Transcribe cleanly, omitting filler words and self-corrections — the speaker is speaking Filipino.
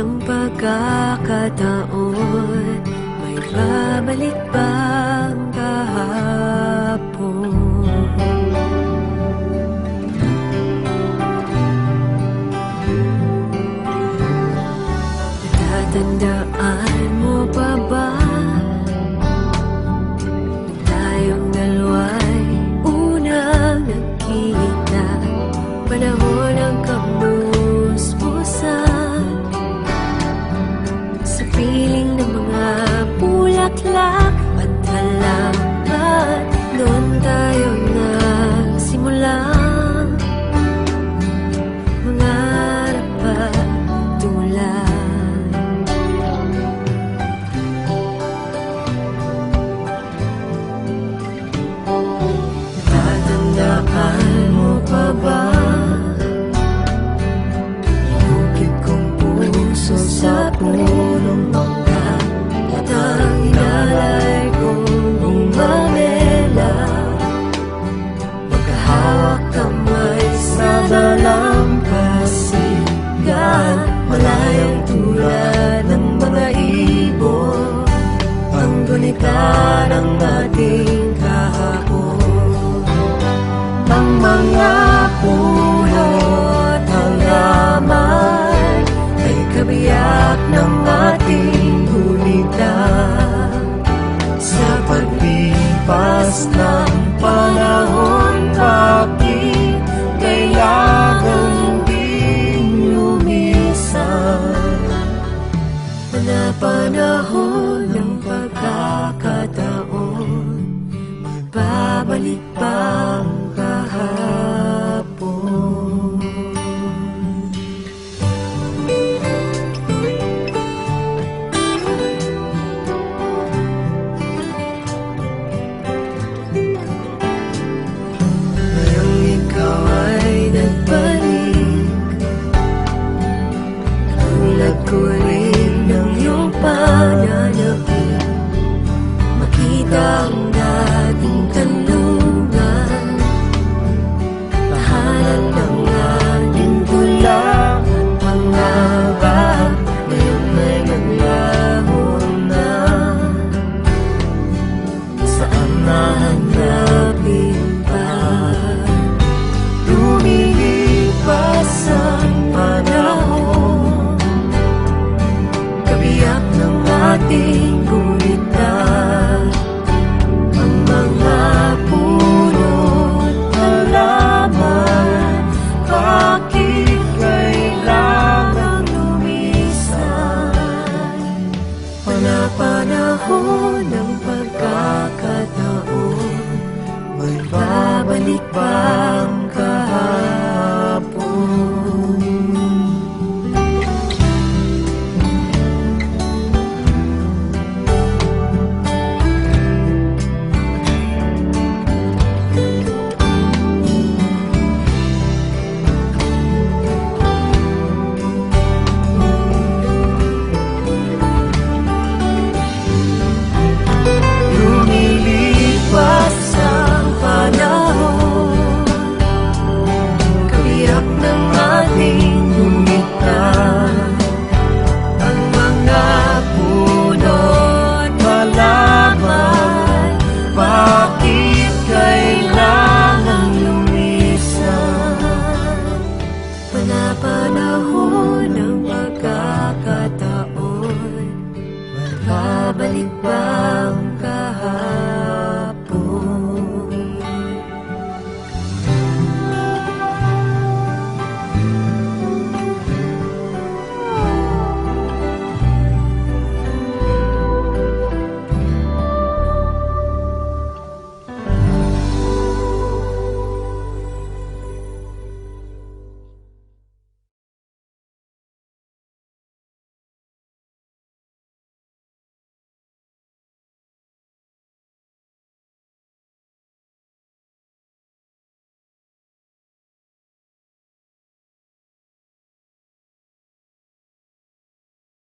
ng pagkakataon, may babalik bang kahapon? Natatandaan mo pa ba tayong dalawa'y unang nagkita? Panahon ng kamusmusan, sa piling ng mga bulaklak at halaman, doon tayo nagsimula mangarap at tulad. Natatandaan mo pa ba sa punong mangga at ang inalay kong bumamela, magkahawak kamay sa dalampasigan, malayang tulad ng mga ibon, ang gunita ng ating kahapon. Ang mga puno at halaman ay kabiyak ng ating gulita. Sa paglipas ng panahon, bakit kailangan din lumisan? Panahon ng pagkakataon, magbabalik bang kahapon? Ngayong ikaw ay nagbalik, tulad ko rin ng iyong pananapin, makita ang dating kanlungan, tahanan ng ating tula at pangarap, ngayon ay naglaho na. Saan nahanapin pa? Lumilipas ang panahon, kabiyak ng ating gulita. Ang mga puno't halaman, bakit kailangang lumisan? Panahon ng pagkakataon, magbabalik bang